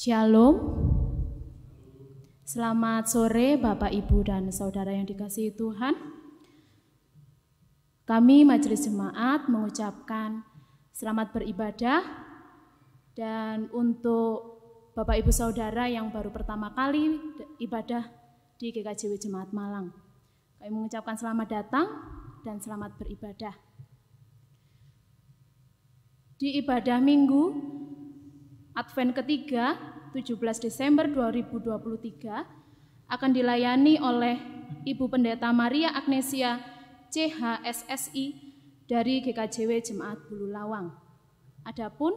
Shalom. Selamat sore Bapak, Ibu, dan Saudara yang dikasihi Tuhan. Kami Majelis Jemaat mengucapkan selamat beribadah. Dan untuk Bapak, Ibu, Saudara yang baru pertama kali ibadah di GKJW Jemaat Malang, kami mengucapkan selamat datang dan selamat beribadah. Di ibadah Minggu Advent ketiga, 17 Desember 2023, akan dilayani oleh Ibu Pendeta Maria Agnesia CHSSI dari GKJW Jemaat Bululawang. Adapun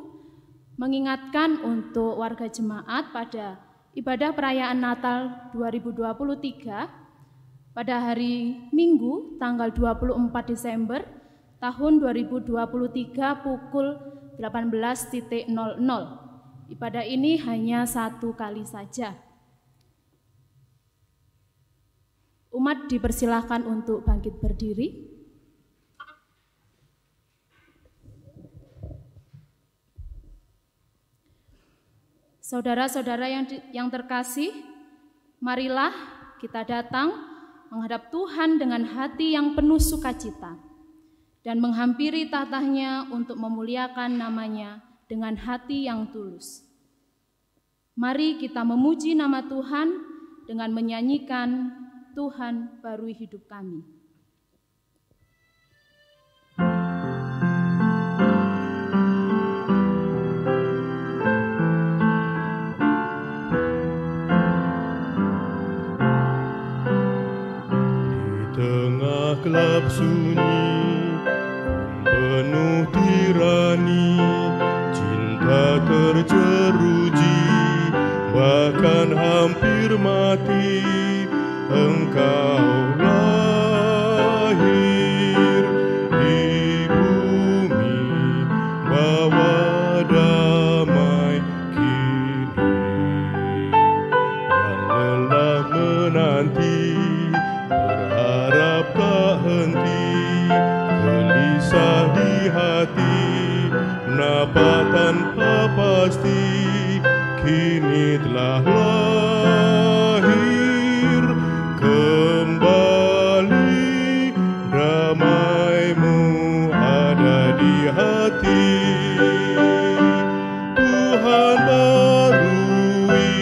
mengingatkan untuk warga jemaat pada ibadah perayaan Natal 2023 pada hari Minggu tanggal 24 Desember tahun 2023 pukul 18.00. Ibadah ini hanya satu kali saja. Umat dipersilahkan untuk bangkit berdiri. Saudara-saudara yang terkasih, marilah kita datang menghadap Tuhan dengan hati yang penuh sukacita dan menghampiri tahtanya untuk memuliakan namanya dengan hati yang tulus. Mari kita memuji nama Tuhan dengan menyanyikan Tuhan barui hidup kami. Di tengah gelap sunyi, penuh tirani, cinta terjeruji, bahkan hampir mati, Engkau lahir di bumi, bawa damai kini. Yang lelah menanti, berharap tak henti, gelisah di hati, menapa tanpa pasti, kini telah lahir kembali, damai-Mu ada di hati. Tuhan barui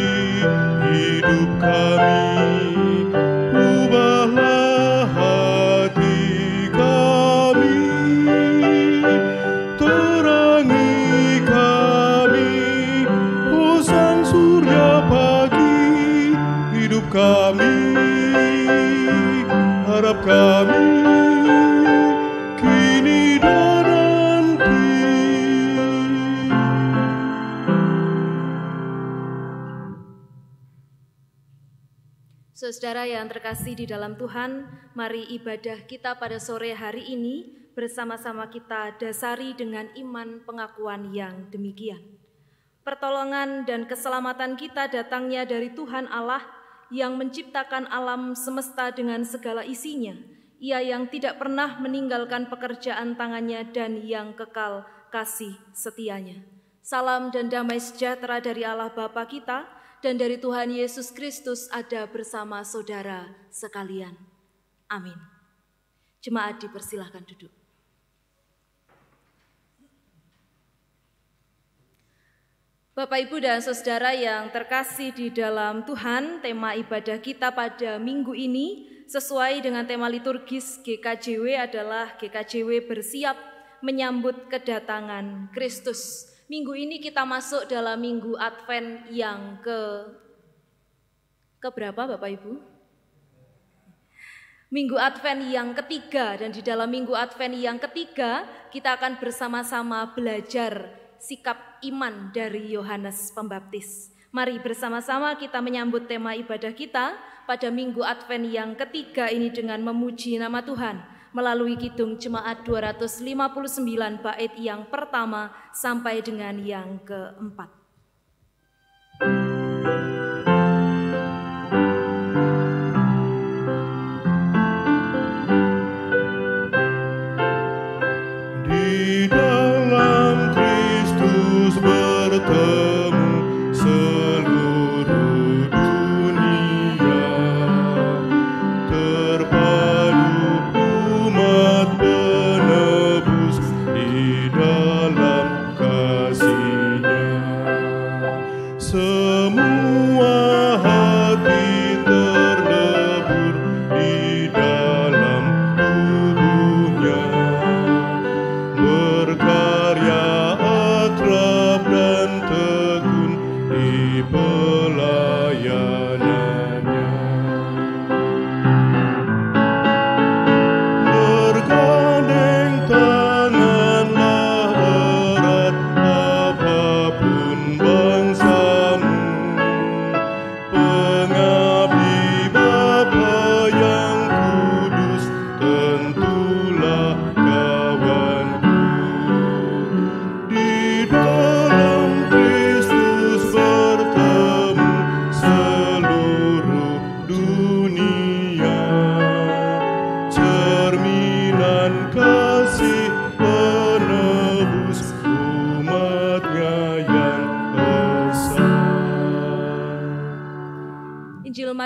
hidup kami, ubahlah hati kami, terangi kami, oh sang surya pagi, hidup kami, harap kami, kini dan nanti. Saudara yang terkasih di dalam Tuhan, mari ibadah kita pada sore hari ini bersama-sama kita dasari dengan iman pengakuan yang demikian. Pertolongan dan keselamatan kita datangnya dari Tuhan Allah yang menciptakan alam semesta dengan segala isinya. Ia yang tidak pernah meninggalkan pekerjaan tangannya dan yang kekal kasih setianya. Salam dan damai sejahtera dari Allah Bapa kita dan dari Tuhan Yesus Kristus ada bersama saudara sekalian. Amin. Jemaat dipersilahkan duduk. Bapak, Ibu, dan Saudara yang terkasih di dalam Tuhan, tema ibadah kita pada minggu ini sesuai dengan tema liturgis GKJW adalah GKJW bersiap menyambut kedatangan Kristus. Minggu ini kita masuk dalam minggu Advent yang keberapa Bapak Ibu? Minggu Advent yang ketiga, dan di dalam minggu Advent yang ketiga kita akan bersama-sama belajar sikap iman dari Yohanes Pembaptis. Mari bersama-sama kita menyambut tema ibadah kita pada minggu Advent yang ketiga ini dengan memuji nama Tuhan melalui kidung jemaat 259 bait yang pertama sampai dengan yang keempat. Di dalam Kristus bertemu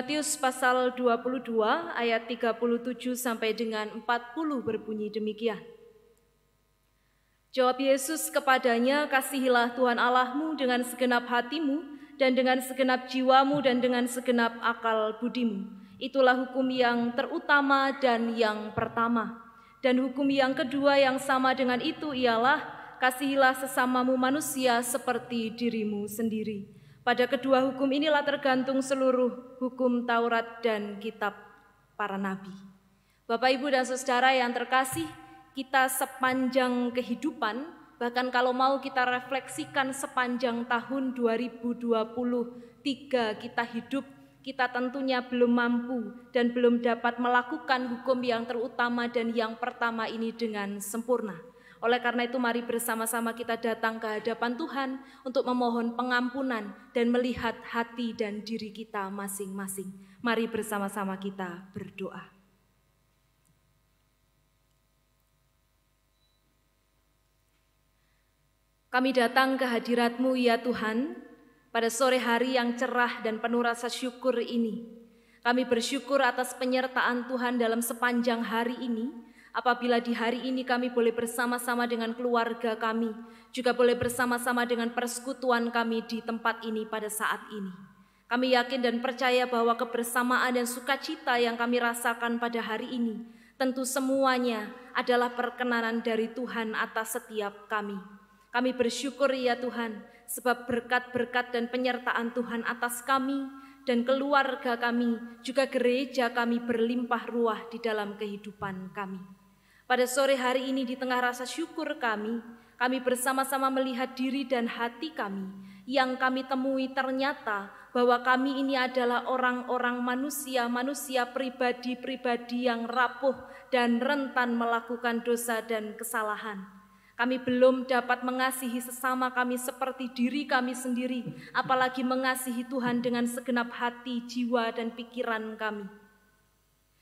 Matius pasal 22 ayat 37 sampai dengan 40 berbunyi demikian. Jawab Yesus kepadanya, kasihilah Tuhan Allahmu dengan segenap hatimu dan dengan segenap jiwamu dan dengan segenap akal budimu. Itulah hukum yang terutama dan yang pertama. Dan hukum yang kedua yang sama dengan itu ialah, kasihilah sesamamu manusia seperti dirimu sendiri. Pada kedua hukum inilah tergantung seluruh hukum Taurat dan kitab para nabi. Bapak, Ibu, dan saudara yang terkasih, kita sepanjang kehidupan, bahkan kalau mau kita refleksikan sepanjang tahun 2023 kita hidup, kita tentunya belum mampu dan belum dapat melakukan hukum yang terutama dan yang pertama ini dengan sempurna. Oleh karena itu mari bersama-sama kita datang ke hadapan Tuhan untuk memohon pengampunan dan melihat hati dan diri kita masing-masing. Mari bersama-sama kita berdoa. Kami datang ke hadirat-Mu ya Tuhan, pada sore hari yang cerah dan penuh rasa syukur ini. Kami bersyukur atas penyertaan Tuhan dalam sepanjang hari ini. Apabila di hari ini kami boleh bersama-sama dengan keluarga kami, juga boleh bersama-sama dengan persekutuan kami di tempat ini pada saat ini. Kami yakin dan percaya bahwa kebersamaan dan sukacita yang kami rasakan pada hari ini, tentu semuanya adalah perkenanan dari Tuhan atas setiap kami. Kami bersyukur ya Tuhan, sebab berkat-berkat dan penyertaan Tuhan atas kami dan keluarga kami, juga gereja kami berlimpah ruah di dalam kehidupan kami. Pada sore hari ini di tengah rasa syukur kami bersama-sama melihat diri dan hati kami yang kami temui ternyata bahwa kami ini adalah orang-orang manusia pribadi-pribadi yang rapuh dan rentan melakukan dosa dan kesalahan. Kami belum dapat mengasihi sesama kami seperti diri kami sendiri, apalagi mengasihi Tuhan dengan segenap hati, jiwa, dan pikiran kami.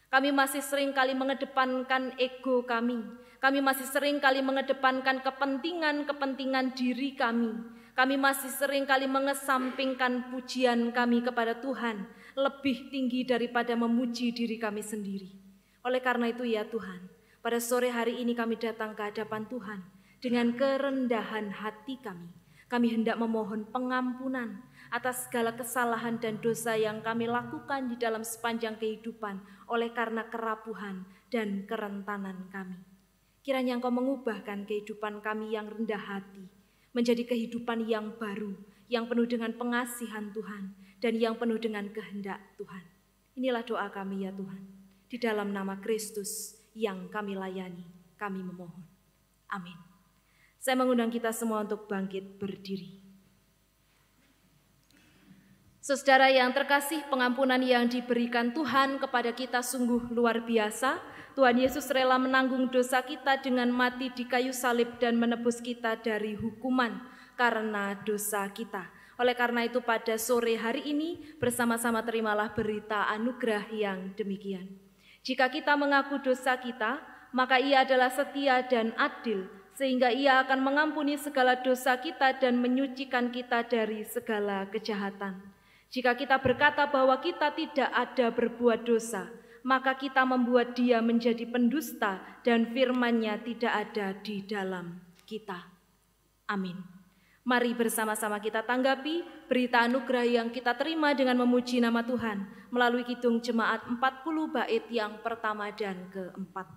Kami masih sering kali mengedepankan ego kami. Kami masih sering kali mengedepankan kepentingan diri kami. Kami masih sering kali mengesampingkan pujian kami kepada Tuhan lebih tinggi daripada memuji diri kami sendiri. Oleh karena itu ya Tuhan, pada sore hari ini kami datang ke hadapan Tuhan dengan kerendahan hati kami. Kami hendak memohon pengampunan atas segala kesalahan dan dosa yang kami lakukan di dalam sepanjang kehidupan oleh karena kerapuhan dan kerentanan kami. Kiranya Engkau mengubahkan kehidupan kami yang rendah hati menjadi kehidupan yang baru, yang penuh dengan pengasihan Tuhan dan yang penuh dengan kehendak Tuhan. Inilah doa kami ya Tuhan. Di dalam nama Kristus yang kami layani, kami memohon. Amin. Saya mengundang kita semua untuk bangkit berdiri. Saudara yang terkasih, pengampunan yang diberikan Tuhan kepada kita sungguh luar biasa. Tuhan Yesus rela menanggung dosa kita dengan mati di kayu salib dan menebus kita dari hukuman karena dosa kita. Oleh karena itu pada sore hari ini bersama-sama terimalah berita anugerah yang demikian. Jika kita mengaku dosa kita, maka Ia adalah setia dan adil, sehingga Ia akan mengampuni segala dosa kita dan menyucikan kita dari segala kejahatan. Jika kita berkata bahwa kita tidak ada berbuat dosa, maka kita membuat Dia menjadi pendusta dan firman-Nya tidak ada di dalam kita. Amin. Mari bersama-sama kita tanggapi berita anugerah yang kita terima dengan memuji nama Tuhan melalui kidung jemaat 40 bait yang pertama dan keempat.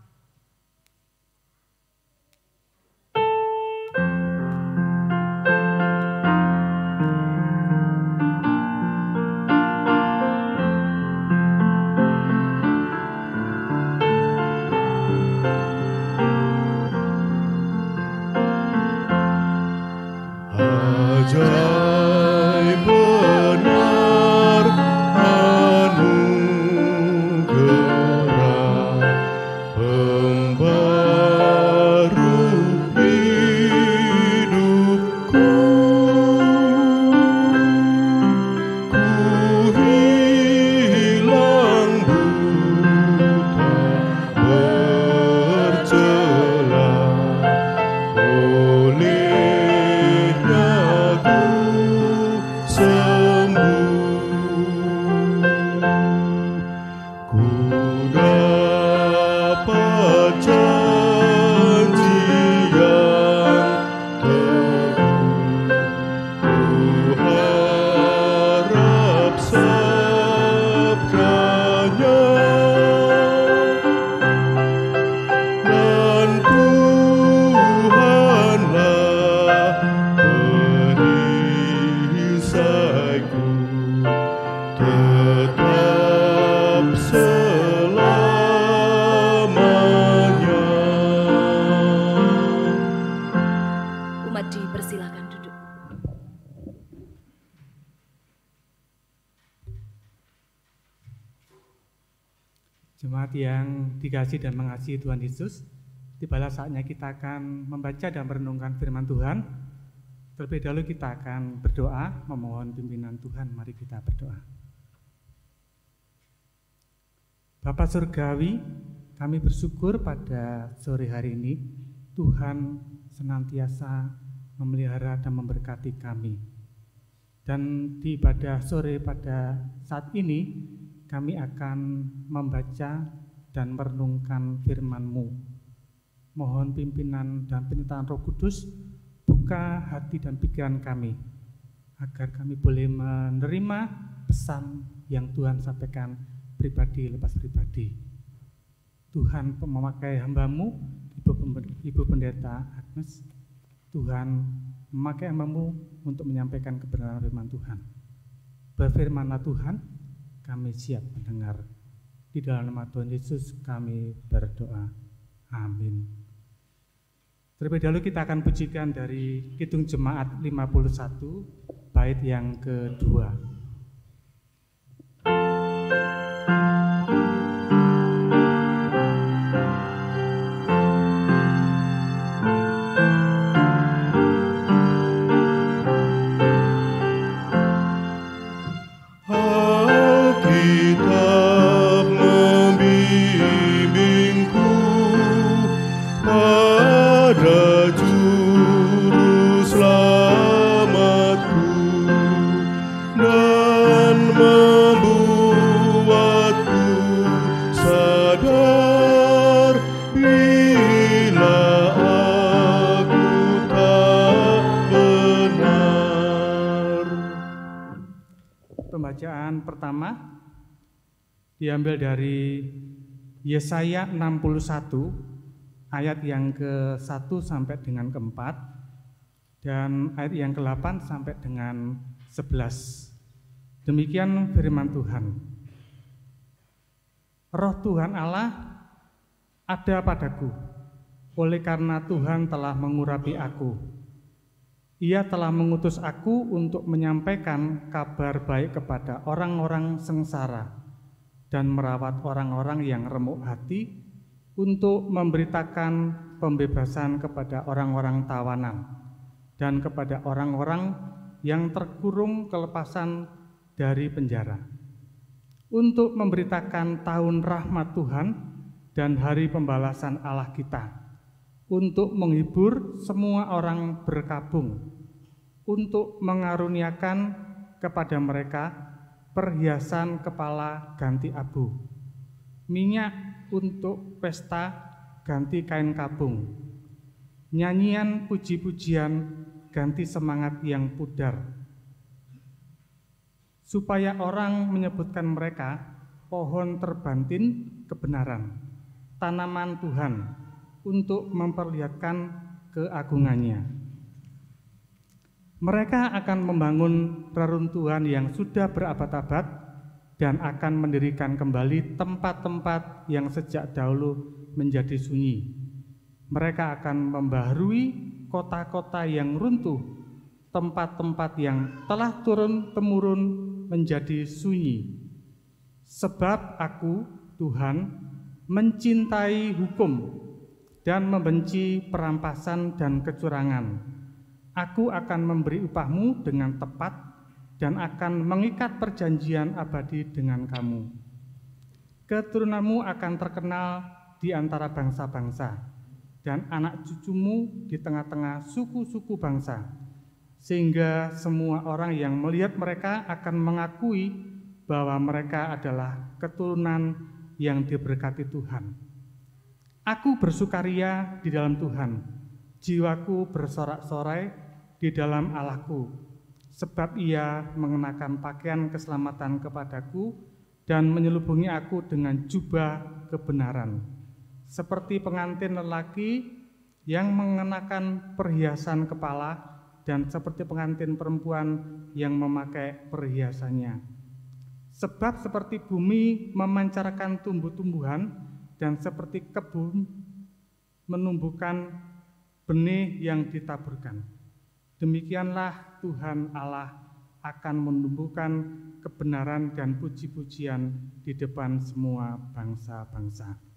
Ajaib benar anugerah dapat janji yang teguh, ku harap sabdanya, dan Tuhanlah perisaiku tetap selamanya. Umat dipersilakan duduk. Jemaat yang dikasihi dan mengasihi Tuhan Yesus, tibalah saatnya kita akan membaca dan merenungkan firman Tuhan. Terlebih dahulu kita akan berdoa, memohon pimpinan Tuhan. Mari kita berdoa. Bapa Surgawi, kami bersyukur pada sore hari ini Tuhan senantiasa memelihara dan memberkati kami. Dan di ibadah sore pada saat ini kami akan membaca dan merenungkan firman-Mu. Mohon pimpinan dan penyertaan Roh Kudus, buka hati dan pikiran kami, agar kami boleh menerima pesan yang Tuhan sampaikan pribadi lepas pribadi. Tuhan memakai hamba-Mu, Ibu Pendeta Agnes, Tuhan memakai hamba-Mu untuk menyampaikan kebenaran firman Tuhan. Berfirmanlah Tuhan, kami siap mendengar. Di dalam nama Tuhan Yesus kami berdoa. Amin. Terlebih dahulu kita akan pujikan dari Kidung Jemaat 51, bait yang kedua. Pembacaan pertama diambil dari Yesaya 61 ayat yang ke-1 sampai dengan ke-4 dan ayat yang ke-8 sampai dengan 11. Demikian firman Tuhan. Roh Tuhan Allah ada padaku, oleh karena Tuhan telah mengurapi aku. Ia telah mengutus aku untuk menyampaikan kabar baik kepada orang-orang sengsara dan merawat orang-orang yang remuk hati, untuk memberitakan pembebasan kepada orang-orang tawanan dan kepada orang-orang yang terkurung kelepasan dari penjara, untuk memberitakan tahun rahmat Tuhan dan hari pembalasan Allah kita, untuk menghibur semua orang berkabung, untuk mengaruniakan kepada mereka perhiasan kepala ganti abu, minyak untuk pesta ganti kain kabung, nyanyian puji-pujian ganti semangat yang pudar, supaya orang menyebutkan mereka pohon terbantin kebenaran, tanaman Tuhan, untuk memperlihatkan keagungannya. Mereka akan membangun reruntuhan yang sudah berabad-abad dan akan mendirikan kembali tempat-tempat yang sejak dahulu menjadi sunyi. Mereka akan membaharui kota-kota yang runtuh, tempat-tempat yang telah turun-temurun menjadi sunyi. Sebab aku, Tuhan, mencintai hukum dan membenci perampasan dan kecurangan. Aku akan memberi upahmu dengan tepat dan akan mengikat perjanjian abadi dengan kamu. Keturunanmu akan terkenal di antara bangsa-bangsa dan anak cucumu di tengah-tengah suku-suku bangsa, sehingga semua orang yang melihat mereka akan mengakui bahwa mereka adalah keturunan yang diberkati Tuhan. Aku bersukaria di dalam Tuhan, jiwaku bersorak-sorai di dalam Allahku, sebab Ia mengenakan pakaian keselamatan kepadaku dan menyelubungi aku dengan jubah kebenaran, seperti pengantin lelaki yang mengenakan perhiasan kepala dan seperti pengantin perempuan yang memakai perhiasannya. Sebab seperti bumi memancarkan tumbuh-tumbuhan dan seperti kebun menumbuhkan benih yang ditaburkan, demikianlah Tuhan Allah akan menumbuhkan kebenaran dan puji-pujian di depan semua bangsa-bangsa.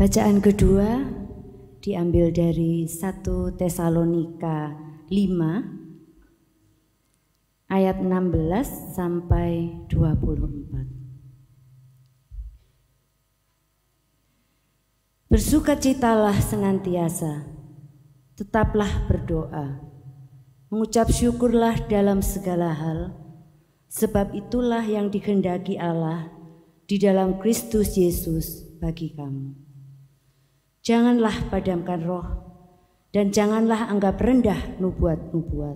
Bacaan kedua diambil dari 1 Tesalonika 5 ayat 16 sampai 24. Bersukacitalah senantiasa, tetaplah berdoa, mengucap syukurlah dalam segala hal, sebab itulah yang dikehendaki Allah di dalam Kristus Yesus bagi kamu. Janganlah padamkan roh, dan janganlah anggap rendah nubuat-nubuat.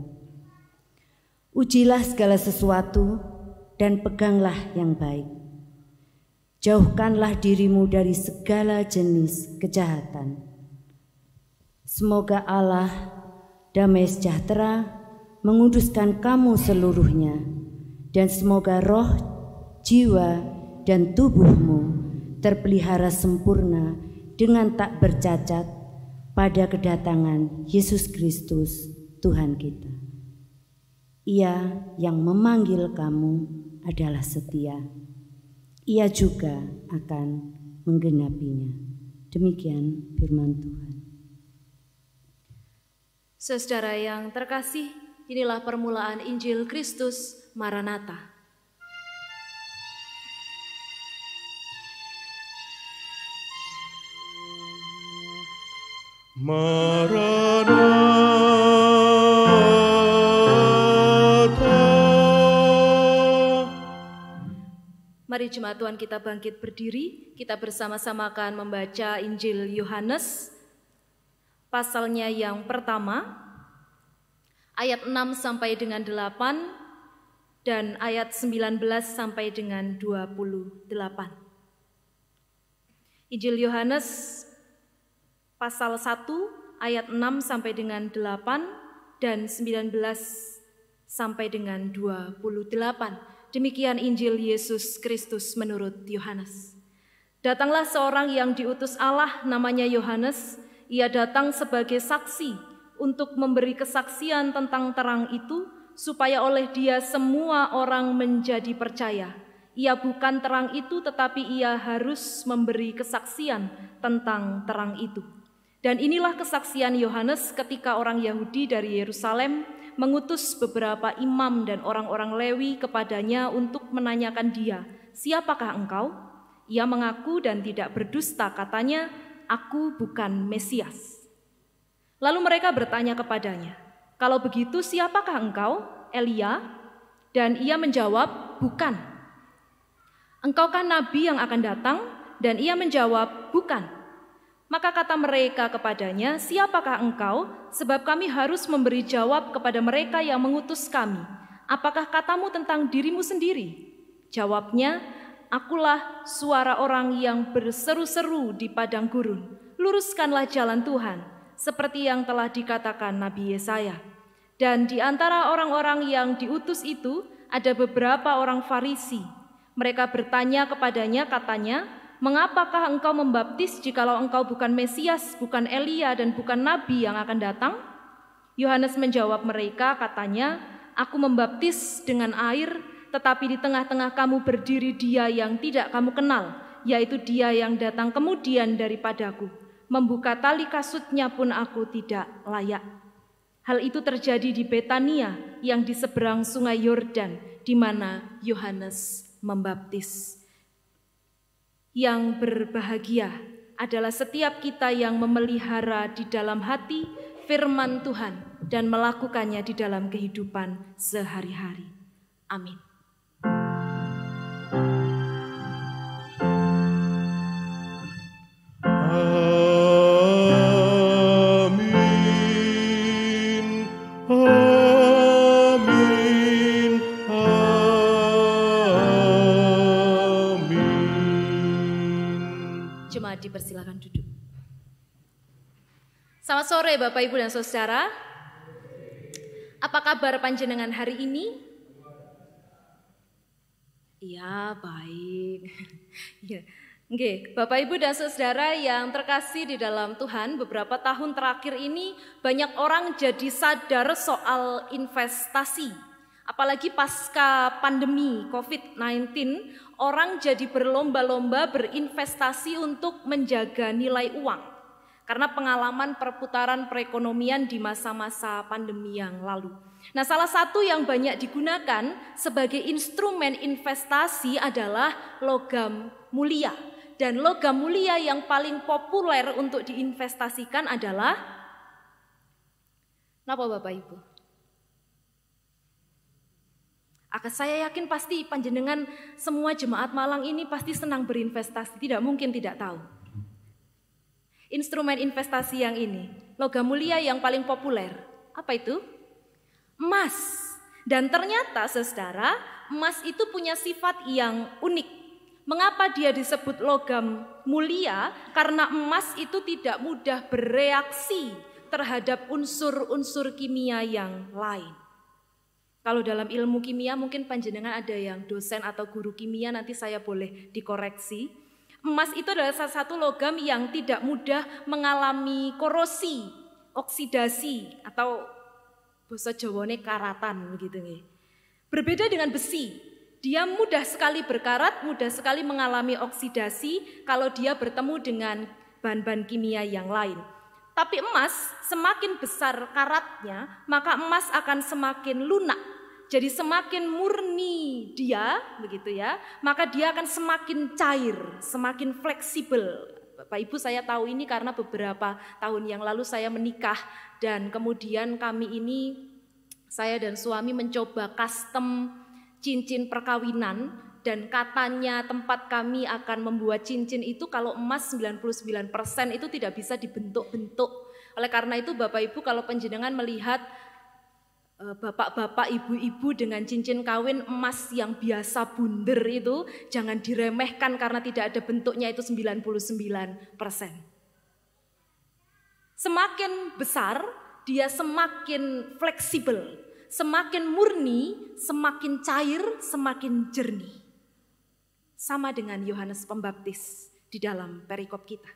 Ujilah segala sesuatu dan peganglah yang baik. Jauhkanlah dirimu dari segala jenis kejahatan. Semoga Allah damai sejahtera menguduskan kamu seluruhnya, dan semoga roh, jiwa, dan tubuhmu terpelihara sempurna dengan tak bercacat pada kedatangan Yesus Kristus Tuhan kita. Ia yang memanggil kamu adalah setia. Ia juga akan menggenapinya. Demikian firman Tuhan. Saudara yang terkasih, inilah permulaan Injil Kristus Maranatha. Maranatha. Mari jemaat Tuhan kita bangkit berdiri, kita bersama-sama akan membaca Injil Yohanes, pasalnya yang pertama, ayat 6 sampai dengan 8, dan ayat 19 sampai dengan 28. Injil Yohanes, pasal 1, ayat 6 sampai dengan 8, dan 19 sampai dengan 28. Demikian Injil Yesus Kristus menurut Yohanes. Datanglah seorang yang diutus Allah, namanya Yohanes. Ia datang sebagai saksi untuk memberi kesaksian tentang terang itu, supaya oleh dia semua orang menjadi percaya. Ia bukan terang itu, tetapi ia harus memberi kesaksian tentang terang itu. Dan inilah kesaksian Yohanes ketika orang Yahudi dari Yerusalem mengutus beberapa imam dan orang-orang Lewi kepadanya untuk menanyakan dia, "Siapakah engkau?" Ia mengaku dan tidak berdusta, katanya, "Aku bukan Mesias." Lalu mereka bertanya kepadanya, "Kalau begitu siapakah engkau, Elia?" Dan ia menjawab, "Bukan." "Engkaukah nabi yang akan datang?" Dan ia menjawab, "Bukan." Maka kata mereka kepadanya, "Siapakah engkau? Sebab kami harus memberi jawab kepada mereka yang mengutus kami. Apakah katamu tentang dirimu sendiri?" Jawabnya, "Akulah suara orang yang berseru-seru di padang gurun. Luruskanlah jalan Tuhan, seperti yang telah dikatakan Nabi Yesaya." Dan di antara orang-orang yang diutus itu ada beberapa orang Farisi. Mereka bertanya kepadanya, katanya, "Mengapakah engkau membaptis jikalau engkau bukan Mesias, bukan Elia, dan bukan Nabi yang akan datang?" Yohanes menjawab mereka, katanya, "Aku membaptis dengan air, tetapi di tengah-tengah kamu berdiri Dia yang tidak kamu kenal, yaitu Dia yang datang kemudian daripadaku. Membuka tali kasutnya pun aku tidak layak." Hal itu terjadi di Betania yang di seberang sungai Yordan, di mana Yohanes membaptis. Yang berbahagia adalah setiap kita yang memelihara di dalam hati firman Tuhan dan melakukannya di dalam kehidupan sehari-hari. Amin. Dipersilakan duduk. Selamat sore Bapak, Ibu, dan Saudara. Apa kabar panjenengan hari ini? Ya, baik. Ya. Oke, Bapak, Ibu, dan Saudara yang terkasih di dalam Tuhan, beberapa tahun terakhir ini banyak orang jadi sadar soal investasi. Apalagi pasca pandemi COVID-19, orang jadi berlomba-lomba berinvestasi untuk menjaga nilai uang. Karena pengalaman perputaran perekonomian di masa-masa pandemi yang lalu. Nah, salah satu yang banyak digunakan sebagai instrumen investasi adalah logam mulia. Dan logam mulia yang paling populer untuk diinvestasikan adalah, apa Bapak Ibu? Saya yakin pasti panjenengan semua jemaat Malang ini pasti senang berinvestasi, tidak mungkin tidak tahu. instrumen investasi yang ini, logam mulia yang paling populer. Apa itu? Emas. Dan ternyata saudara, emas itu punya sifat yang unik. Mengapa dia disebut logam mulia? Karena emas itu tidak mudah bereaksi terhadap unsur-unsur kimia yang lain. Kalau dalam ilmu kimia mungkin panjenengan ada yang dosen atau guru kimia, nanti saya boleh dikoreksi. Emas itu adalah salah satu logam yang tidak mudah mengalami korosi, oksidasi, atau basa Jawane karatan begitu nih. Berbeda dengan besi, dia mudah sekali berkarat, mudah sekali mengalami oksidasi kalau dia bertemu dengan bahan-bahan kimia yang lain. Tapi emas semakin besar karatnya, maka emas akan semakin lunak. Jadi semakin murni dia, begitu ya, maka dia akan semakin cair, semakin fleksibel. Bapak Ibu, saya tahu ini karena beberapa tahun yang lalu saya menikah dan kemudian kami ini, saya dan suami mencoba custom cincin perkawinan dan katanya tempat kami akan membuat cincin itu kalau emas 99% itu tidak bisa dibentuk-bentuk. Oleh karena itu Bapak Ibu, kalau panjenengan melihat bapak-bapak, ibu-ibu dengan cincin kawin emas yang biasa bunder itu, jangan diremehkan karena tidak ada bentuknya, itu 99%. Semakin besar, dia semakin fleksibel, semakin murni, semakin cair, semakin jernih. Sama dengan Yohanes Pembaptis di dalam perikop kita.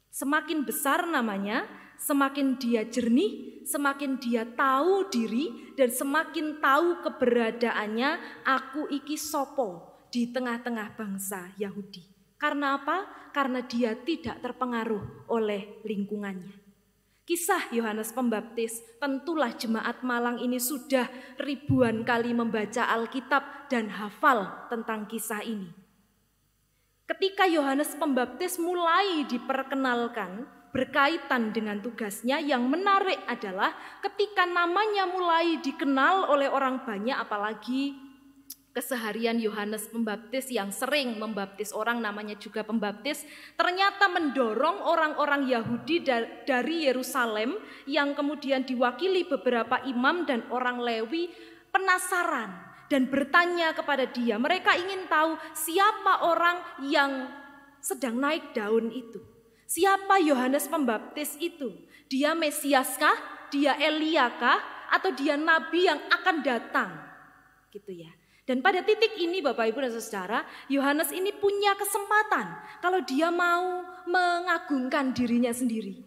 Semakin besar namanya, semakin dia jernih, semakin dia tahu diri, dan semakin tahu keberadaannya, aku iki sopo di tengah-tengah bangsa Yahudi. Karena apa? Karena dia tidak terpengaruh oleh lingkungannya. Kisah Yohanes Pembaptis, tentulah jemaat Malang ini sudah ribuan kali membaca Alkitab dan hafal tentang kisah ini. Ketika Yohanes Pembaptis mulai diperkenalkan berkaitan dengan tugasnya, yang menarik adalah ketika namanya mulai dikenal oleh orang banyak, apalagi keseharian Yohanes Pembaptis yang sering membaptis orang, namanya juga pembaptis, ternyata mendorong orang-orang Yahudi dari Yerusalem yang kemudian diwakili beberapa imam dan orang Lewi penasaran dan bertanya kepada dia. Mereka ingin tahu siapa orang yang sedang naik daun itu. Siapa Yohanes Pembaptis itu? Dia Mesiaskah? Dia Eliakah? Atau dia nabi yang akan datang? Gitu ya. Dan pada titik ini Bapak Ibu dan Saudara, Yohanes ini punya kesempatan kalau dia mau mengagungkan dirinya sendiri.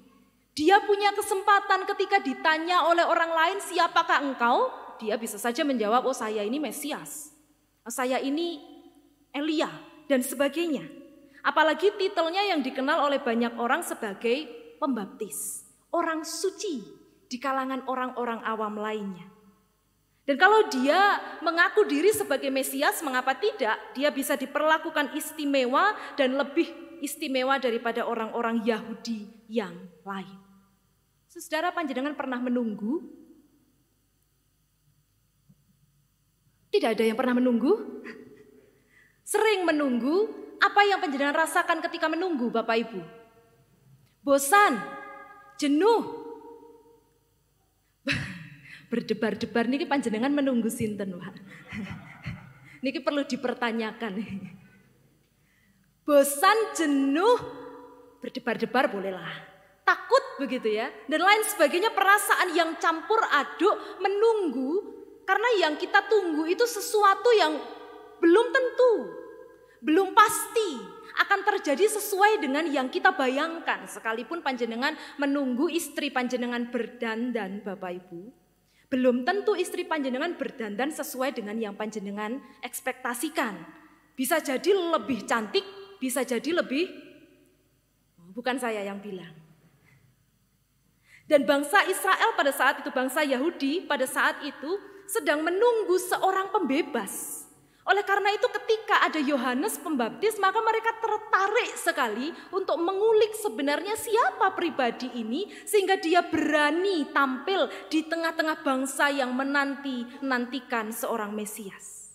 Dia punya kesempatan ketika ditanya oleh orang lain, siapakah engkau? Dia bisa saja menjawab, oh saya ini Mesias, saya ini Elia, dan sebagainya. Apalagi titelnya yang dikenal oleh banyak orang sebagai pembaptis, orang suci di kalangan orang-orang awam lainnya. Dan kalau dia mengaku diri sebagai Mesias, mengapa tidak? Dia bisa diperlakukan istimewa dan lebih istimewa daripada orang-orang Yahudi yang lain. Saudara, panjenengan pernah menunggu? Tidak ada yang pernah menunggu? Sering menunggu? Apa yang panjenengan rasakan ketika menunggu, Bapak Ibu? Bosan? Jenuh? Berdebar-debar niki panjenengan menunggu sinten, Pak? Niki perlu dipertanyakan. Bosan, jenuh, berdebar-debar bolehlah. Takut begitu ya. Dan lain sebagainya, perasaan yang campur aduk, menunggu. Karena yang kita tunggu itu sesuatu yang belum tentu, belum pasti akan terjadi sesuai dengan yang kita bayangkan. Sekalipun panjenengan menunggu istri panjenengan berdandan, Bapak Ibu, belum tentu istri panjenengan berdandan sesuai dengan yang panjenengan ekspektasikan. Bisa jadi lebih cantik, bisa jadi lebih, bukan saya yang bilang. Dan bangsa Israel pada saat itu, bangsa Yahudi pada saat itu sedang menunggu seorang pembebas. Oleh karena itu ketika ada Yohanes Pembaptis, maka mereka tertarik sekali untuk mengulik sebenarnya siapa pribadi ini, sehingga dia berani tampil di tengah-tengah bangsa yang menantikan seorang Mesias.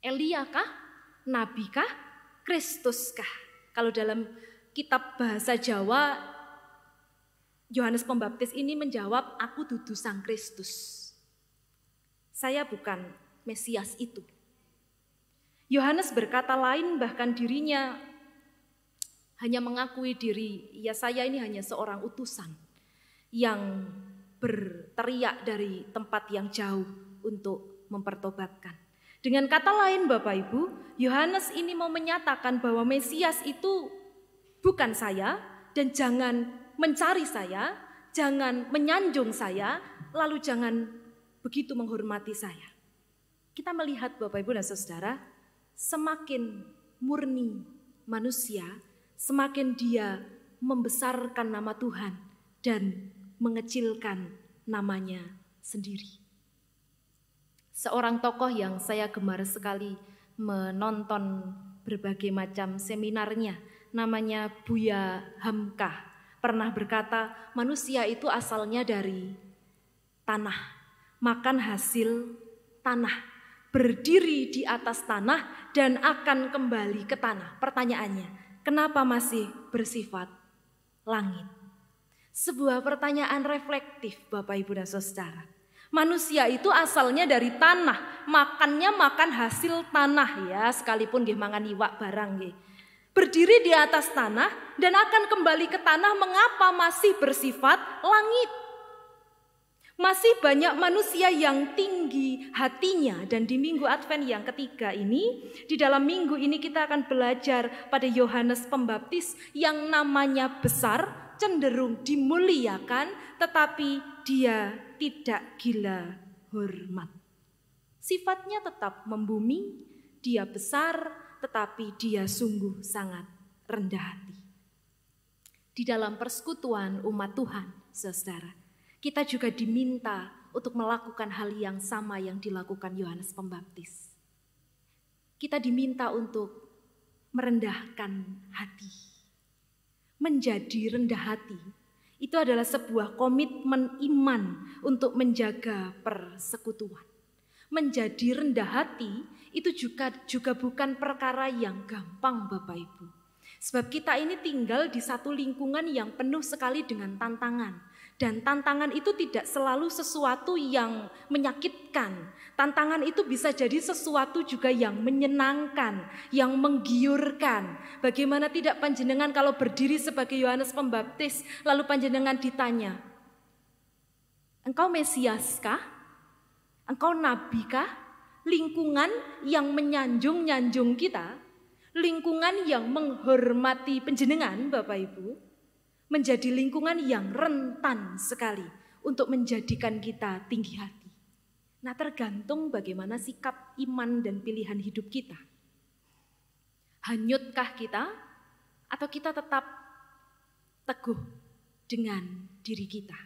Eliakah? Nabikah? Kristuskah? Kalau dalam kitab bahasa Jawa, Yohanes Pembaptis ini menjawab, aku dudu Sang Kristus. Saya bukan Mesias itu. Yohanes berkata lain, bahkan dirinya hanya mengakui diri, ya saya ini hanya seorang utusan yang berteriak dari tempat yang jauh untuk mempertobatkan. Dengan kata lain Bapak Ibu, Yohanes ini mau menyatakan bahwa Mesias itu bukan saya, dan jangan mencari saya, jangan menyanjung saya, lalu jangan begitu menghormati saya. Kita melihat Bapak Ibu dan Saudara, semakin murni manusia, semakin dia membesarkan nama Tuhan dan mengecilkan namanya sendiri. Seorang tokoh yang saya gemar sekali menonton berbagai macam seminarnya, namanya Buya Hamka, pernah berkata, manusia itu asalnya dari tanah, makan hasil tanah, berdiri di atas tanah dan akan kembali ke tanah. Pertanyaannya, kenapa masih bersifat langit? Sebuah pertanyaan reflektif Bapak Ibu dan Saudara. Manusia itu asalnya dari tanah, makannya makan hasil tanah ya, sekalipun nggih mangan iwak barang nggih. Berdiri di atas tanah dan akan kembali ke tanah, mengapa masih bersifat langit? Masih banyak manusia yang tinggi hatinya, dan di Minggu Advent yang ketiga ini, di dalam minggu ini kita akan belajar pada Yohanes Pembaptis yang namanya besar, cenderung dimuliakan, tetapi dia tidak gila hormat. Sifatnya tetap membumi, dia besar, tetapi dia sungguh sangat rendah hati. Di dalam persekutuan umat Tuhan, saudara, kita juga diminta untuk melakukan hal yang sama yang dilakukan Yohanes Pembaptis. Kita diminta untuk merendahkan hati. Menjadi rendah hati, itu adalah sebuah komitmen iman untuk menjaga persekutuan. Menjadi rendah hati itu juga bukan perkara yang gampang Bapak Ibu. Sebab kita ini tinggal di satu lingkungan yang penuh sekali dengan tantangan. Dan tantangan itu tidak selalu sesuatu yang menyakitkan. Tantangan itu bisa jadi sesuatu juga yang menyenangkan, yang menggiurkan. Bagaimana tidak panjenengan kalau berdiri sebagai Yohanes Pembaptis, lalu panjenengan ditanya, engkau Mesias kah? Engkau Nabi kah? Lingkungan yang menyanjung-nyanjung kita, lingkungan yang menghormati panjenengan Bapak Ibu, menjadi lingkungan yang rentan sekali untuk menjadikan kita tinggi hati. Nah, tergantung bagaimana sikap iman dan pilihan hidup kita. Hanyutkah kita atau kita tetap teguh dengan diri kita?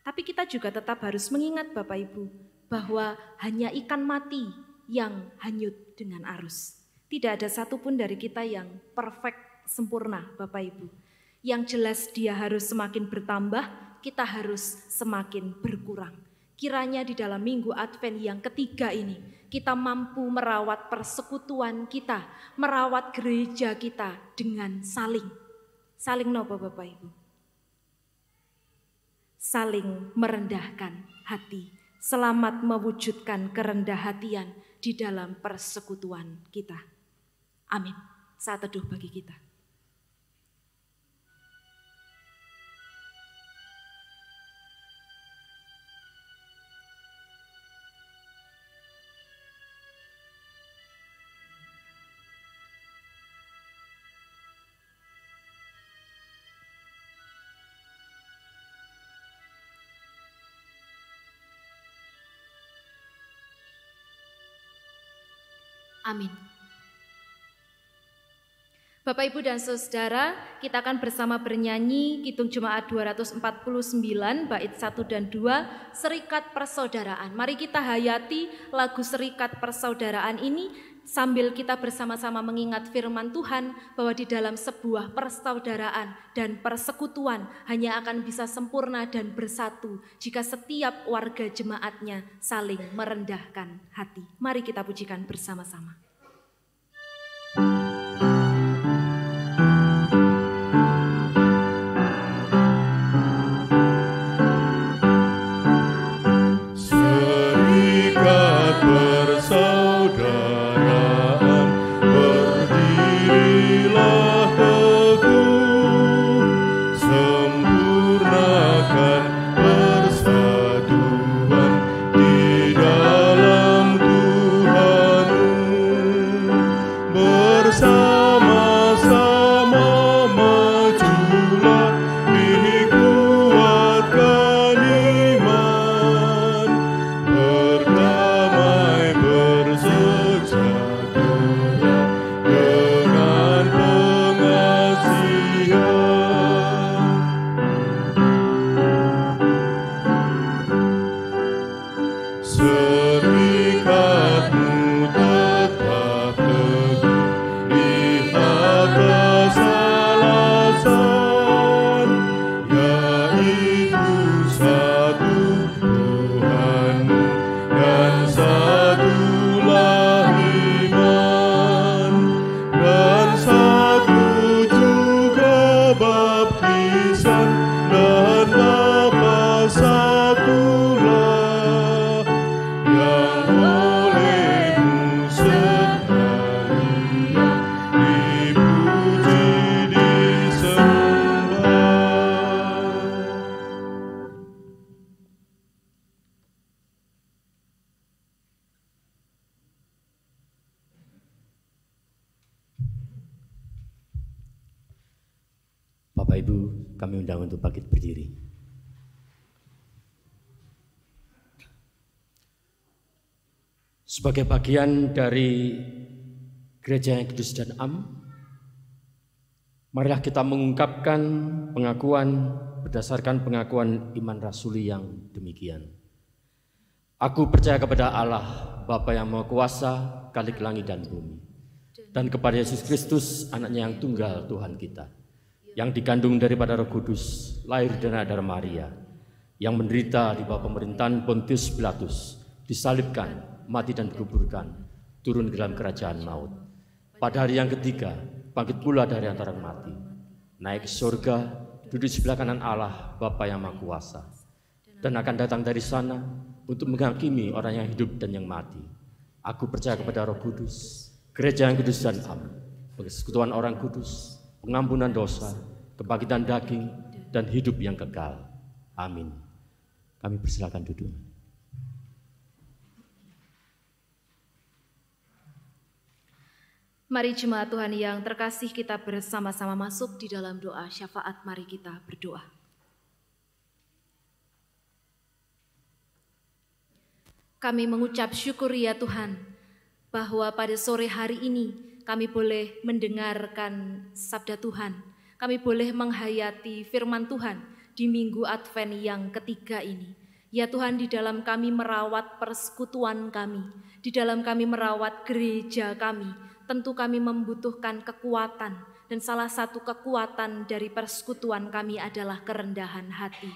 Tapi kita juga tetap harus mengingat Bapak Ibu bahwa hanya ikan mati yang hanyut dengan arus. Tidak ada satupun dari kita yang perfect, sempurna Bapak Ibu. Yang jelas dia harus semakin bertambah, kita harus semakin berkurang. Kiranya di dalam Minggu Advent yang ketiga ini, kita mampu merawat persekutuan kita, merawat gereja kita dengan saling nopo Bapak Ibu? Saling merendahkan hati, selamat mewujudkan kerendah hatian di dalam persekutuan kita. Amin. Saat teduh bagi kita. Amin. Bapak, Ibu, dan Saudara, kita akan bersama bernyanyi Kidung Jemaat 249, bait 1 dan 2, Serikat Persaudaraan. Mari kita hayati lagu Serikat Persaudaraan ini sambil kita bersama-sama mengingat firman Tuhan bahwa di dalam sebuah persaudaraan dan persekutuan hanya akan bisa sempurna dan bersatu jika setiap warga jemaatnya saling merendahkan hati. Mari kita pujikan bersama-sama. Bapak Ibu, kami undang untuk bangkit berdiri. Sebagai bagian dari Gereja yang Kudus dan Am, marilah kita mengungkapkan pengakuan berdasarkan pengakuan iman rasuli yang demikian. Aku percaya kepada Allah, Bapa yang Maha Kuasa, Khalik langit dan bumi, dan kepada Yesus Kristus, anaknya yang tunggal Tuhan kita, yang dikandung daripada Roh Kudus, lahir dari darah Maria, yang menderita di bawah pemerintahan Pontius Pilatus, disalibkan, mati dan dikuburkan, turun ke dalam kerajaan maut. Pada hari yang ketiga, bangkit pula dari antara mati, naik ke surga, duduk di sebelah kanan Allah, Bapa yang Maha Kuasa, dan akan datang dari sana untuk menghakimi orang yang hidup dan yang mati. Aku percaya kepada Roh Kudus, Gereja yang Kudus dan Am, persekutuan orang kudus, pengampunan dosa, kebangkitan daging, dan hidup yang kekal. Amin. Kami persilakan duduk. Mari jemaat Tuhan yang terkasih, kita bersama-sama masuk di dalam doa syafaat. Mari kita berdoa. Kami mengucap syukur ya Tuhan, bahwa pada sore hari ini kami boleh mendengarkan sabda Tuhan. Kami boleh menghayati firman Tuhan di Minggu Advent yang ketiga ini. Ya Tuhan, di dalam kami merawat persekutuan kami, di dalam kami merawat gereja kami, tentu kami membutuhkan kekuatan, dan salah satu kekuatan dari persekutuan kami adalah kerendahan hati.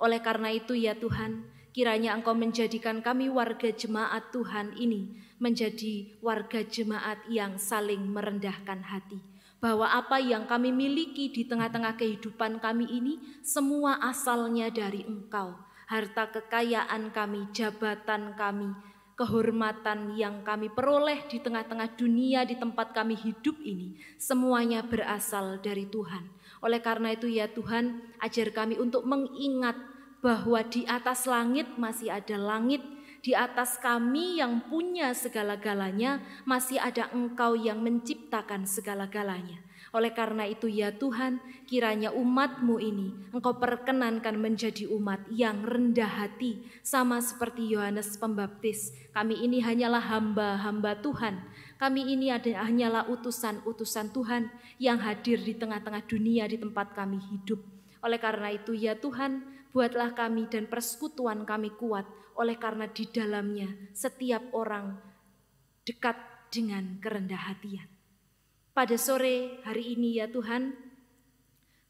Oleh karena itu ya Tuhan, kiranya Engkau menjadikan kami warga jemaat Tuhan ini menjadi warga jemaat yang saling merendahkan hati. Bahwa apa yang kami miliki di tengah-tengah kehidupan kami ini semua asalnya dari Engkau. Harta kekayaan kami, jabatan kami, kehormatan yang kami peroleh di tengah-tengah dunia di tempat kami hidup ini, semuanya berasal dari Tuhan. Oleh karena itu ya Tuhan, ajar kami untuk mengingat bahwa di atas langit masih ada langit, di atas kami yang punya segala-galanya masih ada Engkau yang menciptakan segala-galanya. Oleh karena itu ya Tuhan, kiranya umat-Mu ini Engkau perkenankan menjadi umat yang rendah hati, sama seperti Yohanes Pembaptis. Kami ini hanyalah hamba-hamba Tuhan, kami ini hanyalah utusan-utusan Tuhan yang hadir di tengah-tengah dunia di tempat kami hidup. Oleh karena itu ya Tuhan, buatlah kami dan persekutuan kami kuat, oleh karena di dalamnya setiap orang dekat dengan kerendah hatian. Pada sore hari ini ya Tuhan,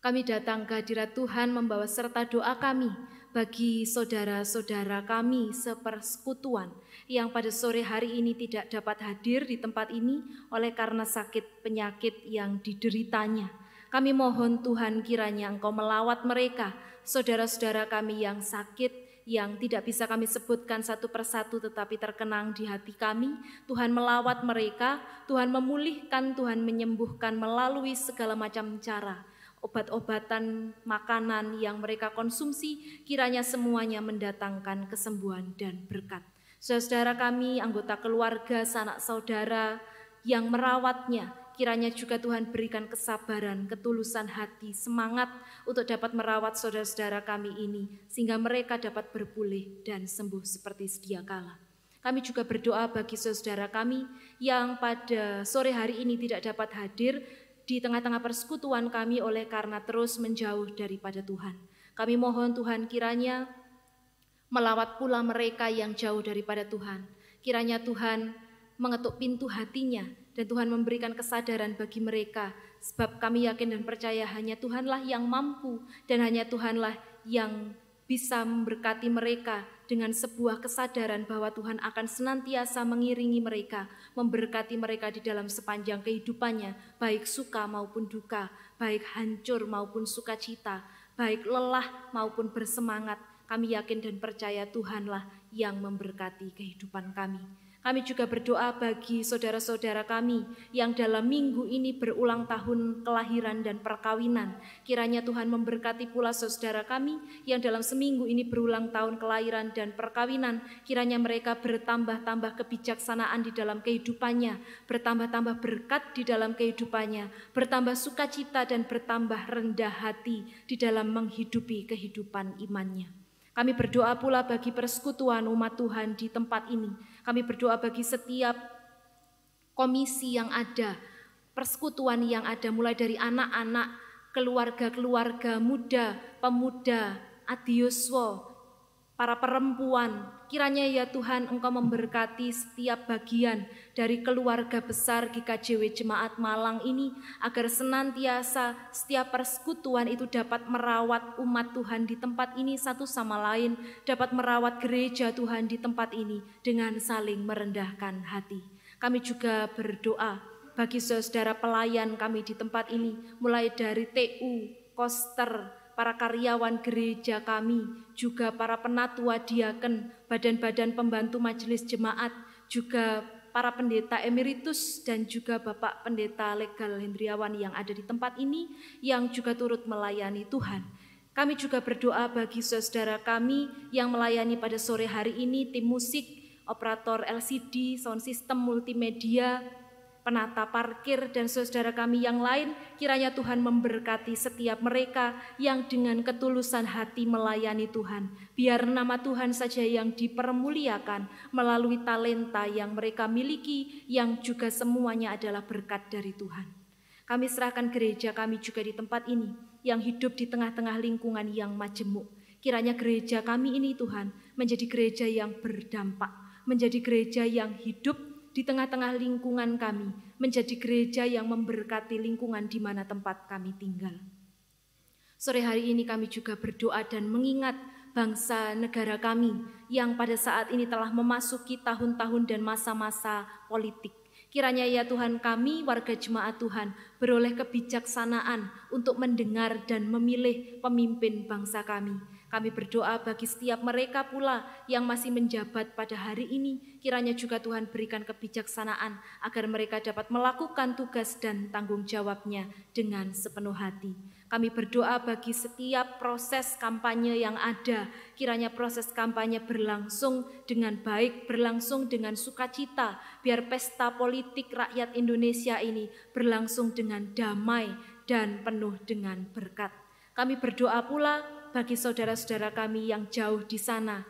kami datang ke hadirat Tuhan membawa serta doa kami bagi saudara-saudara kami sepersekutuan yang pada sore hari ini tidak dapat hadir di tempat ini oleh karena sakit penyakit yang dideritanya. Kami mohon Tuhan kiranya Engkau melawat mereka, saudara-saudara kami yang sakit, yang tidak bisa kami sebutkan satu persatu tetapi terkenang di hati kami. Tuhan melawat mereka, Tuhan memulihkan, Tuhan menyembuhkan melalui segala macam cara. Obat-obatan, makanan yang mereka konsumsi, kiranya semuanya mendatangkan kesembuhan dan berkat. Saudara kami, anggota keluarga, sanak saudara yang merawatnya, kiranya juga Tuhan berikan kesabaran, ketulusan hati, semangat untuk dapat merawat saudara-saudara kami ini, sehingga mereka dapat berpulih dan sembuh seperti sedia kala. Kami juga berdoa bagi saudara kami yang pada sore hari ini tidak dapat hadir di tengah-tengah persekutuan kami oleh karena terus menjauh daripada Tuhan. Kami mohon Tuhan kiranya melawat pula mereka yang jauh daripada Tuhan. Kiranya Tuhan mengetuk pintu hatinya, dan Tuhan memberikan kesadaran bagi mereka, sebab kami yakin dan percaya hanya Tuhanlah yang mampu dan hanya Tuhanlah yang bisa memberkati mereka dengan sebuah kesadaran bahwa Tuhan akan senantiasa mengiringi mereka, memberkati mereka di dalam sepanjang kehidupannya, baik suka maupun duka, baik hancur maupun sukacita, baik lelah maupun bersemangat. Kami yakin dan percaya Tuhanlah yang memberkati kehidupan kami. Kami juga berdoa bagi saudara-saudara kami yang dalam minggu ini berulang tahun kelahiran dan perkawinan. Kiranya Tuhan memberkati pula saudara kami yang dalam seminggu ini berulang tahun kelahiran dan perkawinan. Kiranya mereka bertambah-tambah kebijaksanaan di dalam kehidupannya, bertambah-tambah berkat di dalam kehidupannya, bertambah sukacita dan bertambah rendah hati di dalam menghidupi kehidupan imannya. Kami berdoa pula bagi persekutuan umat Tuhan di tempat ini. Kami berdoa bagi setiap komisi yang ada, persekutuan yang ada, mulai dari anak-anak, keluarga-keluarga muda, pemuda, adiuswa, para perempuan. Kiranya ya Tuhan Engkau memberkati setiap bagian dari keluarga besar GKJW Jemaat Malang ini, agar senantiasa setiap persekutuan itu dapat merawat umat Tuhan di tempat ini satu sama lain, dapat merawat gereja Tuhan di tempat ini dengan saling merendahkan hati. Kami juga berdoa bagi saudara pelayan kami di tempat ini, mulai dari TU, koster, para karyawan gereja kami, juga para penatua diaken, badan-badan pembantu majelis jemaat, juga para pendeta emeritus dan juga Bapak Pendeta Legal Hendriawan yang ada di tempat ini yang juga turut melayani Tuhan. Kami juga berdoa bagi saudara kami yang melayani pada sore hari ini, tim musik, operator LCD, sound system, multimedia, penata parkir, dan saudara kami yang lain. Kiranya Tuhan memberkati setiap mereka yang dengan ketulusan hati melayani Tuhan. Biar nama Tuhan saja yang dipermuliakan melalui talenta yang mereka miliki, yang juga semuanya adalah berkat dari Tuhan. Kami serahkan gereja kami juga di tempat ini, yang hidup di tengah-tengah lingkungan yang majemuk. Kiranya gereja kami ini Tuhan menjadi gereja yang berdampak, menjadi gereja yang hidup di tengah-tengah lingkungan kami, menjadi gereja yang memberkati lingkungan di mana tempat kami tinggal. Sore hari ini kami juga berdoa dan mengingat bangsa negara kami yang pada saat ini telah memasuki tahun-tahun dan masa-masa politik. Kiranya ya Tuhan kami, warga jemaat Tuhan, beroleh kebijaksanaan untuk mendengar dan memilih pemimpin bangsa kami. Kami berdoa bagi setiap mereka pula yang masih menjabat pada hari ini. Kiranya juga Tuhan berikan kebijaksanaan agar mereka dapat melakukan tugas dan tanggung jawabnya dengan sepenuh hati. Kami berdoa bagi setiap proses kampanye yang ada. Kiranya proses kampanye berlangsung dengan baik, berlangsung dengan sukacita. Biar pesta politik rakyat Indonesia ini berlangsung dengan damai dan penuh dengan berkat. Kami berdoa pula bagi saudara-saudara kami yang jauh di sana.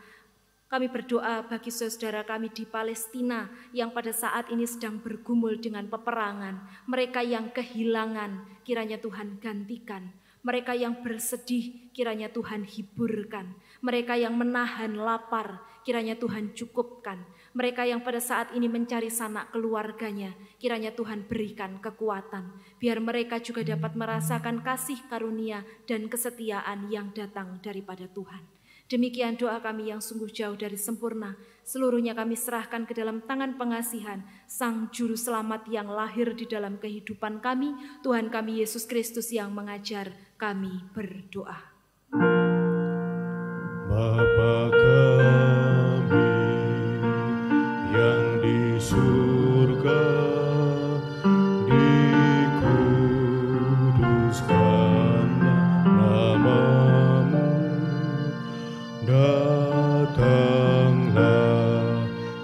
Kami berdoa bagi saudara kami di Palestina yang pada saat ini sedang bergumul dengan peperangan. Mereka yang kehilangan, kiranya Tuhan gantikan. Mereka yang bersedih, kiranya Tuhan hiburkan. Mereka yang menahan lapar, kiranya Tuhan cukupkan. Mereka yang pada saat ini mencari sanak keluarganya, kiranya Tuhan berikan kekuatan. Biar mereka juga dapat merasakan kasih karunia dan kesetiaan yang datang daripada Tuhan. Demikian doa kami yang sungguh jauh dari sempurna. Seluruhnya kami serahkan ke dalam tangan pengasihan Sang Juru Selamat yang lahir di dalam kehidupan kami, Tuhan kami Yesus Kristus yang mengajar kami berdoa. Bapa kami yang di surga, dikuduskanlah nama-Mu, datanglah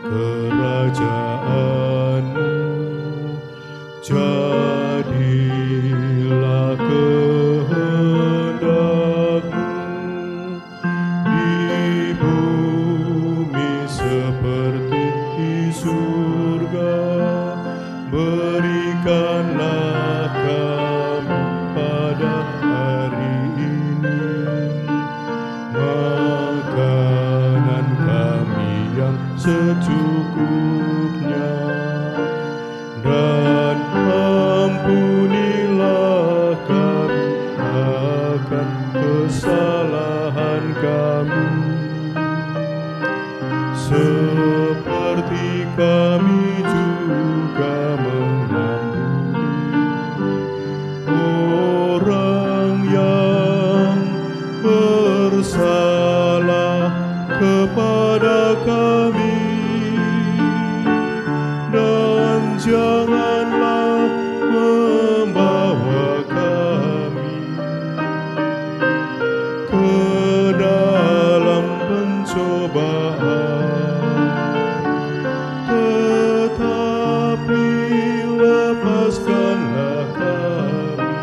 kerajaan-Mu, jadilah kehendak-Mu di bumi seperti di surga. Berikanlah kami pada hari ini makanan kami yang secukupnya, dan ampunilah kami akan kesalahan kami, seperti kami juga mengampuni orang yang bersalah kepada kami, janganlah membawa kami ke dalam pencobaan, tetapi lepaskanlah kami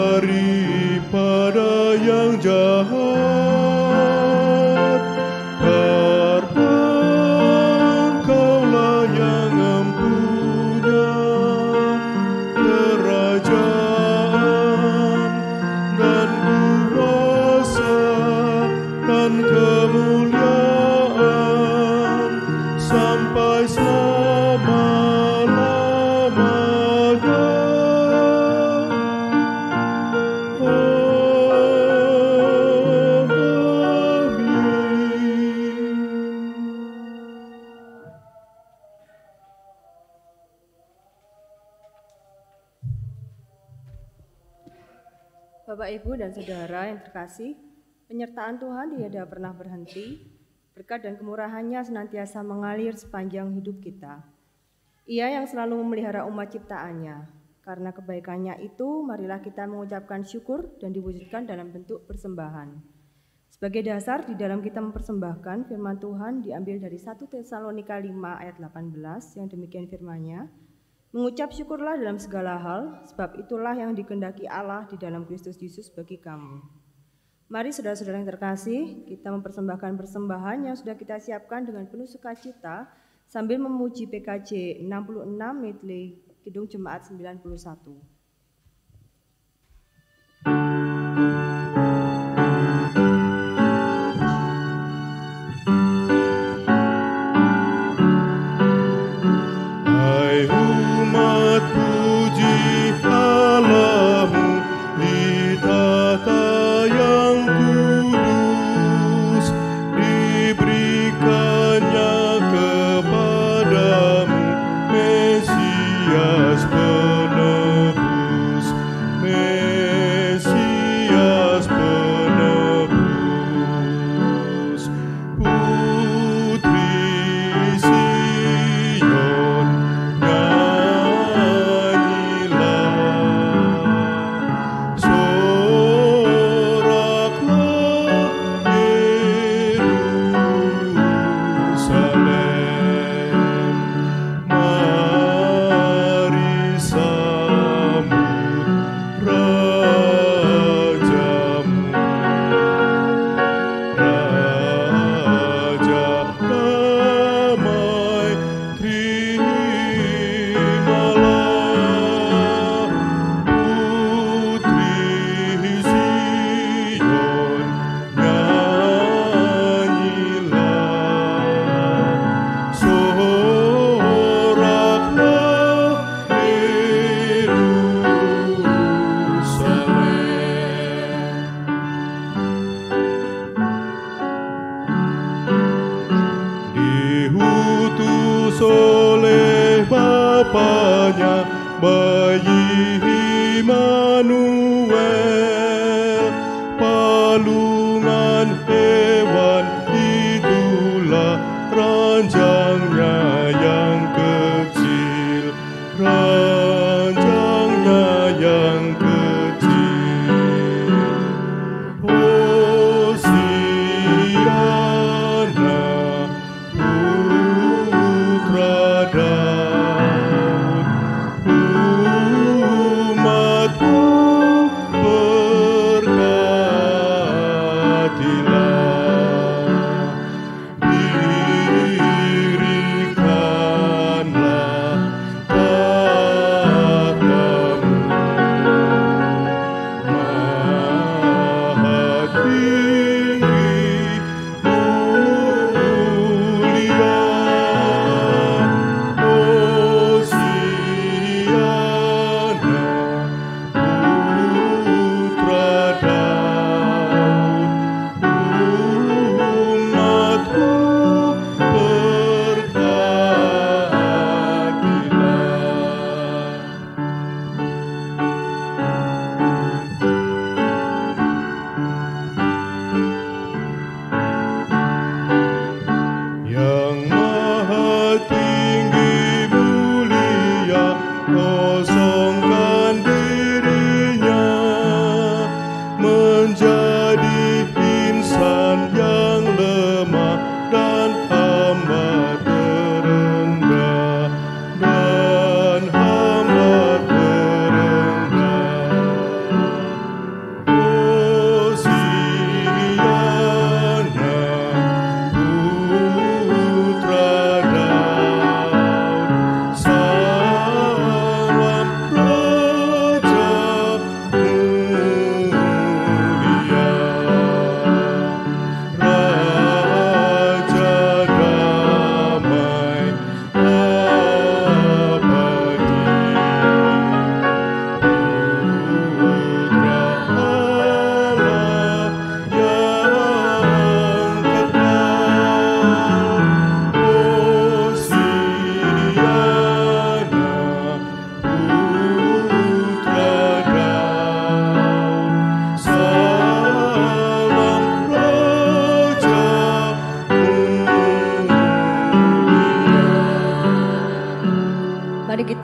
daripada yang jahat, karena Engkaulah yang mempunyai kerajaan dan kuasa dan kemuliaan sampai selama-lamanya. Bapak, Ibu, dan Saudara yang terkasih, penyertaan Tuhan tiada pernah berhenti, berkat dan kemurahannya senantiasa mengalir sepanjang hidup kita. Ia yang selalu memelihara umat ciptaannya. Karena kebaikannya itu, marilah kita mengucapkan syukur dan diwujudkan dalam bentuk persembahan. Sebagai dasar di dalam kita mempersembahkan, firman Tuhan diambil dari 1 Tesalonika 5 ayat 18 yang demikian firman-Nya, mengucap syukurlah dalam segala hal, sebab itulah yang dikehendaki Allah di dalam Kristus Yesus bagi kamu. Mari saudara-saudara yang terkasih, kita mempersembahkan persembahan yang sudah kita siapkan dengan penuh sukacita sambil memuji PKJ 66 medley Kidung Jemaat 91. Umat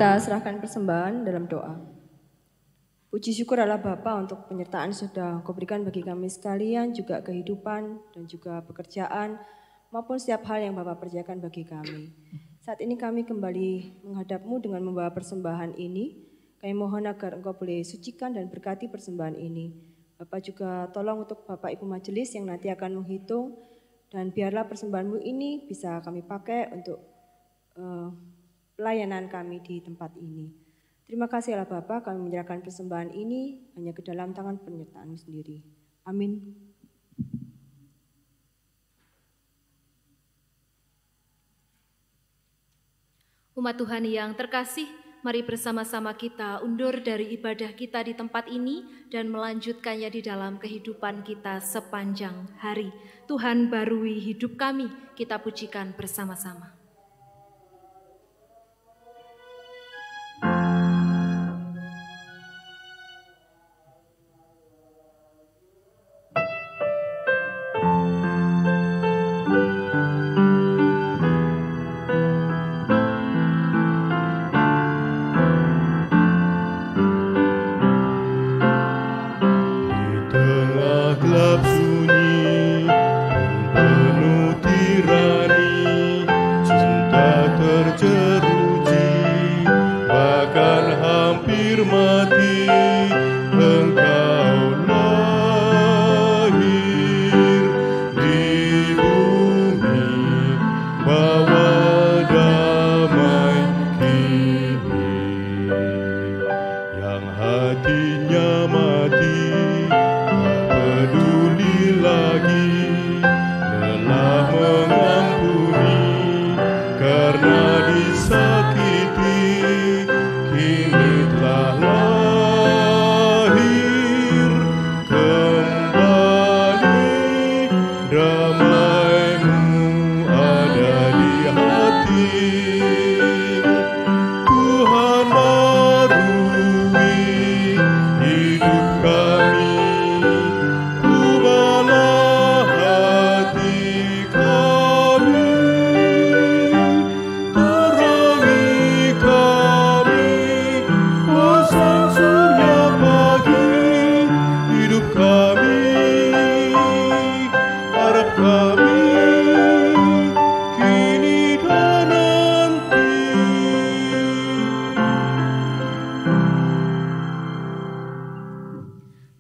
kita serahkan persembahan dalam doa. Puji syukur Allah Bapa untuk penyertaan sudah Engkau berikan bagi kami sekalian, juga kehidupan dan juga pekerjaan, maupun setiap hal yang Bapa percayakan bagi kami. Saat ini kami kembali menghadap-Mu dengan membawa persembahan ini. Kami mohon agar Engkau boleh sucikan dan berkati persembahan ini. Bapak juga tolong untuk Bapak Ibu Majelis yang nanti akan menghitung, dan biarlah persembahan-Mu ini bisa kami pakai untuk pelayanan kami di tempat ini. Terima kasih Allah Bapa, kami menyerahkan persembahan ini hanya ke dalam tangan penyertaan-Mu sendiri. Amin. Umat Tuhan yang terkasih, mari bersama-sama kita undur dari ibadah kita di tempat ini dan melanjutkannya di dalam kehidupan kita sepanjang hari. Tuhan barui hidup kami, kita pujikan bersama-sama.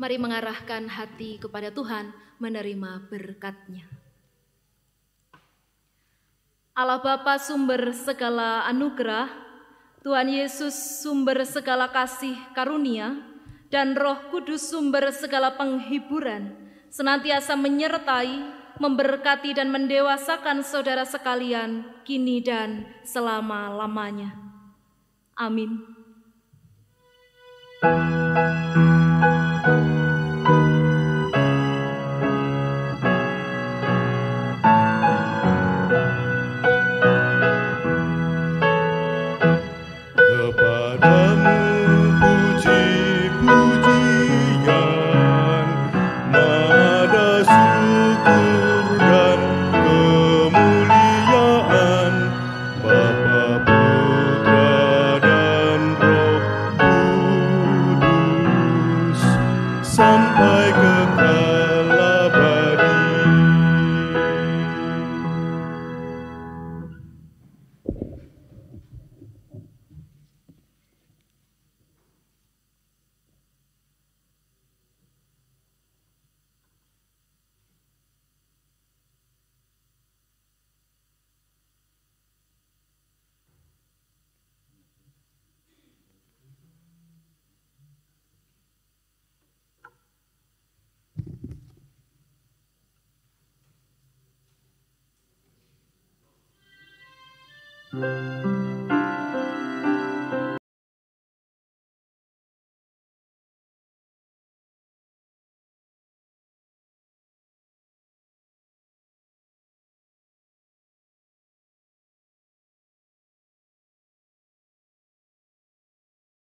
Mari mengarahkan hati kepada Tuhan, menerima berkat-Nya. Allah Bapa sumber segala anugerah, Tuhan Yesus sumber segala kasih karunia, dan Roh Kudus sumber segala penghiburan, senantiasa menyertai, memberkati dan mendewasakan saudara sekalian, kini dan selama-lamanya. Amin.